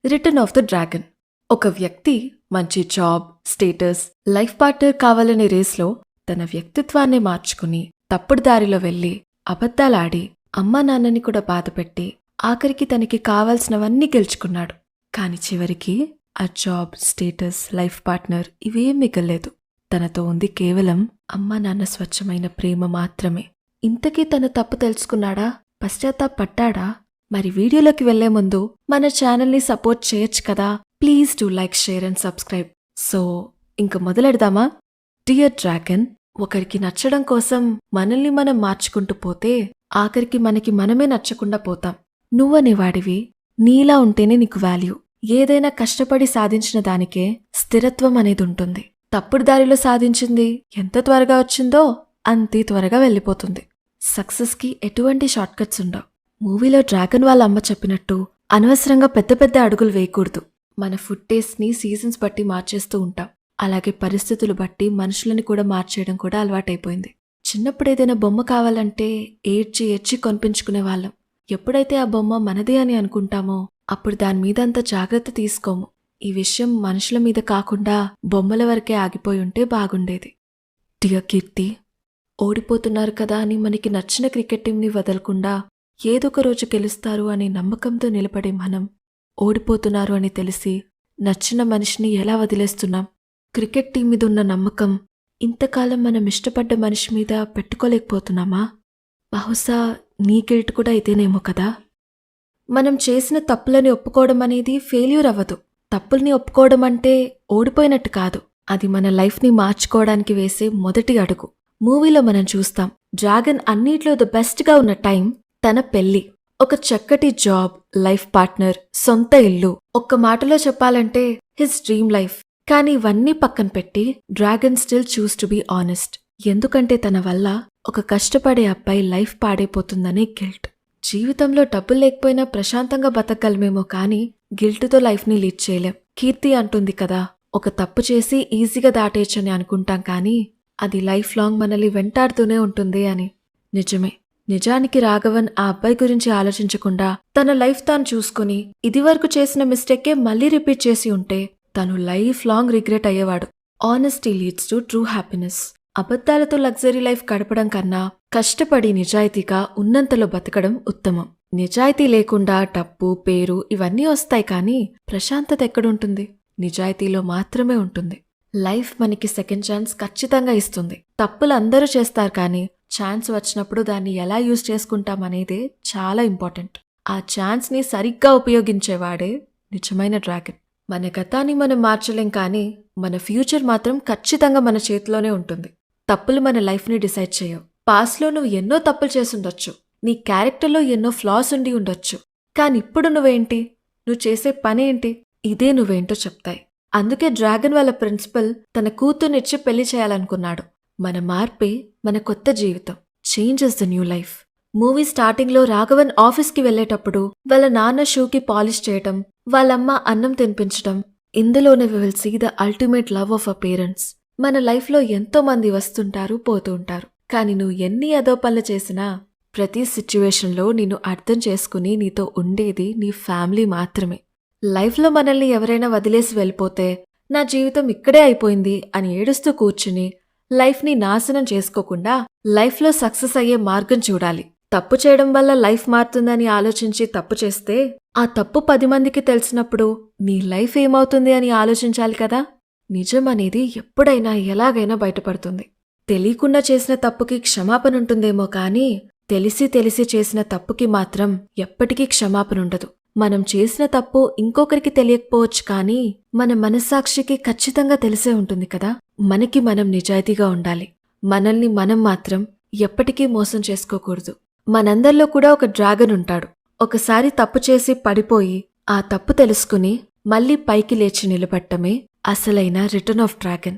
Return of the dragon. ఒక వ్యక్తి మంచి జాబ్, స్టేటస్, లైఫ్ పార్ట్నర్ కావాలనే రేస్లో తన వ్యక్తిత్వాన్ని మార్చుకుని తప్పుడు దారిలో వెళ్లి అబద్ధాలాడి అమ్మా నాన్నని కూడా బాధపెట్టి ఆఖరికి తనకి కావాల్సినవన్నీ గెలుచుకున్నాడు. కాని చివరికి ఆ జాబ్, స్టేటస్, లైఫ్ పార్ట్నర్ ఇవేం మిగల్లేదు. తనతో ఉంది కేవలం అమ్మా నాన్న స్వచ్ఛమైన ప్రేమ మాత్రమే. ఇంతకీ తన తప్పు తెలుసుకున్నాడా? పశ్చాత్తాపడ్డాడా? మరి వీడియోలోకి వెళ్లే ముందు మన ఛానల్ని సపోర్ట్ చేయొచ్చు కదా. Please do like, share and subscribe. So ఇంక మొదలెడదామా? డియర్ డ్రాగన్, ఒకరికి నచ్చడం కోసం మనల్ని మనం మార్చుకుంటూ పోతే ఆఖరికి మనకి మనమే నచ్చకుండా పోతాం. నువ్వనేవాడివి, నీలా ఉంటేనే నీకు వాల్యూ. ఏదైనా కష్టపడి సాధించిన దానికే స్థిరత్వం అనేది ఉంటుంది. తప్పుడు దారిలో సాధించింది ఎంత త్వరగా వచ్చిందో అంతే త్వరగా వెళ్ళిపోతుంది. సక్సెస్కి ఎటువంటి షార్ట్కట్స్ ఉండవు. మూవీలో డ్రాగన్ వాళ్ళ అమ్మ చెప్పినట్టు అనవసరంగా పెద్ద పెద్ద అడుగులు వేయకూడదు. మన ఫుడ్ టేస్ట్ని సీజన్స్ బట్టి మార్చేస్తూ ఉంటాం. అలాగే పరిస్థితులు బట్టి మనుషులని కూడా మార్చేయడం కూడా అలవాటైపోయింది. చిన్నప్పుడు ఏదైనా బొమ్మ కావాలంటే ఏడ్చి ఏడ్చి కొనిపించుకునే వాళ్ళం. ఎప్పుడైతే ఆ బొమ్మ మనదే అని అనుకుంటామో అప్పుడు దాని మీద అంత జాగ్రత్త తీసుకోము. ఈ విషయం మనుషుల మీద కాకుండా బొమ్మల వరకే ఆగిపోయి ఉంటే బాగుండేది. డియర్ కీర్తి, ఓడిపోతున్నారు కదా అని మనకి నచ్చిన క్రికెట్ టీంని వదలకుండా ఏదొక రోజు గెలుస్తారు అనే నమ్మకంతో నిలబడే మనం ఓడిపోతున్నారు అని తెలిసి నచ్చిన మనిషిని ఎలా వదిలేస్తున్నాం? క్రికెట్ టీం మీద ఉన్న నమ్మకం ఇంతకాలం మనం ఇష్టపడ్డ మనిషి మీద పెట్టుకోలేకపోతున్నామా? బహుశా నీ గిల్ట్ కూడా ఇదేనేమో కదా. మనం చేసిన తప్పులని ఒప్పుకోవడం అనేది ఫెయిల్యూర్ అవ్వదు. తప్పుల్ని ఒప్పుకోవడం అంటే ఓడిపోయినట్టు కాదు. అది మన లైఫ్ని మార్చుకోవడానికి వేసే మొదటి అడుగు. మూవీలో మనం చూస్తాం, డ్రాగన్ అన్నిట్లో ద బెస్ట్గా ఉన్న టైం తన పెళ్లి. ఒక చక్కటి జాబ్, లైఫ్ పార్ట్నర్, సొంత ఇల్లు. ఒక్క మాటలో చెప్పాలంటే హిస్ డ్రీమ్ లైఫ్. కానీ ఇవన్నీ పక్కన పెట్టి డ్రాగన్ స్టిల్ చూస్ టు బీ ఆనెస్ట్. ఎందుకంటే తన వల్ల ఒక కష్టపడే అబ్బాయి లైఫ్ పాడైపోతుందనే గిల్ట్. జీవితంలో డబ్బులు లేకపోయినా ప్రశాంతంగా బతకగలమేమో కానీ గిల్ట్తో లైఫ్ని లీడ్ చేయలేం. కీర్తి అంటుంది కదా, ఒక తప్పు చేసి ఈజీగా దాటేయచ్చని అనుకుంటాం కానీ అది లైఫ్ లాంగ్ మనల్ని వెంటాడుతూనే ఉంటుంది అని. నిజమే. నిజానికి రాఘవన్ ఆ అబ్బాయి గురించి ఆలోచించకుండా తన లైఫ్ తాను చూసుకుని ఇదివరకు చేసిన మిస్టేకే మళ్లీ రిపీట్ చేసి ఉంటే తను లైఫ్ లాంగ్ రిగ్రెట్ అయ్యేవాడు. Honesty leads to true happiness. అబద్ధాలతో లగ్జరీ లైఫ్ గడపడం కన్నా కష్టపడి నిజాయితీగా ఉన్నంతలో బతకడం ఉత్తమం. నిజాయితీ లేకుండా డబ్బు, పేరు ఇవన్నీ వస్తాయి కానీ ప్రశాంతత ఎక్కడుంటుంది? నిజాయితీలో మాత్రమే ఉంటుంది. లైఫ్ మనకి సెకండ్ ఛాన్స్ ఖచ్చితంగా ఇస్తుంది. తప్పులు అందరూ చేస్తారు కానీ ఛాన్స్ వచ్చినప్పుడు దాన్ని ఎలా యూజ్ చేసుకుంటామనేదే చాలా ఇంపార్టెంట్. ఆ ఛాన్స్ని సరిగ్గా ఉపయోగించేవాడే నిజమైన డ్రాగన్. మన గతాన్ని మనం మార్చలేం కానీ మన ఫ్యూచర్ మాత్రం ఖచ్చితంగా మన చేతిలోనే ఉంటుంది. తప్పులు మన లైఫ్ని డిసైడ్ చేయవు. పాస్ట్లో నువ్వు ఎన్నో తప్పులు చేసుండొచ్చు, నీ క్యారెక్టర్లో ఎన్నో ఫ్లాస్ ఉండి ఉండొచ్చు, కానీ ఇప్పుడు నువ్వేంటి, నువ్వు చేసే పనేంటి, ఇదే నువ్వేంటో చెప్తాయి. అందుకే డ్రాగన్ వాళ్ళ ప్రిన్సిపల్ తన కూతుర్నిచ్చి పెళ్లి చేయాలనుకున్నాడు. మన మార్పే మన కొత్త జీవితం. Change is the new life. Movie స్టార్టింగ్లో రాఘవన్ ఆఫీస్కి వెళ్లేటప్పుడు వాళ్ళ నాన్న షూకి పాలిష్ చేయటం, వాళ్ళమ్మ అన్నం తినిపించడం, ఇందులోనే we will see the ultimate love of a parents. మన లైఫ్లో ఎంతో మంది వస్తుంటారు, పోతూ ఉంటారు. కానీ నువ్వు ఎన్ని అదో పనులు చేసినా ప్రతి సిచ్యువేషన్లో నిన్ను అర్థం చేసుకుని నీతో ఉండేది నీ ఫ్యామిలీ మాత్రమే. లైఫ్లో మనల్ని ఎవరైనా వదిలేసి వెళ్ళిపోతే నా జీవితం ఇక్కడే అయిపోయింది అని ఏడుస్తూ కూర్చుని లైఫ్ని నాశనం చేసుకోకుండా లైఫ్లో సక్సెస్ అయ్యే మార్గం చూడాలి. తప్పు చేయడం వల్ల లైఫ్ మారుతుందని ఆలోచించి తప్పు చేస్తే ఆ తప్పు 10 మందికి తెలిసినప్పుడు నీ లైఫ్ ఏమవుతుంది అని ఆలోచించాలి కదా. నిజం అనేది ఎప్పుడైనా ఎలాగైనా బయటపడుతుంది. తెలియకుండా చేసిన తప్పుకి క్షమాపణ ఉంటుందేమో కానీ తెలిసి చేసిన తప్పుకి మాత్రం ఎప్పటికీ క్షమాపణ ఉండదు. మనం చేసిన తప్పు ఇంకొకరికి తెలియకపోవచ్చు కానీ మన మనస్సాక్షికి ఖచ్చితంగా తెలిసే ఉంటుంది కదా. మనకి మనం నిజాయితీగా ఉండాలి. మనల్ని మనం మాత్రం ఎప్పటికీ మోసం చేసుకోకూడదు. మనందరిలో కూడా ఒక డ్రాగన్ ఉంటాడు. ఒకసారి తప్పు చేసి పడిపోయి ఆ తప్పు తెలుసుకుని మళ్లీ పైకి లేచి నిలబట్టమే అసలైన రిటర్న్ ఆఫ్ డ్రాగన్.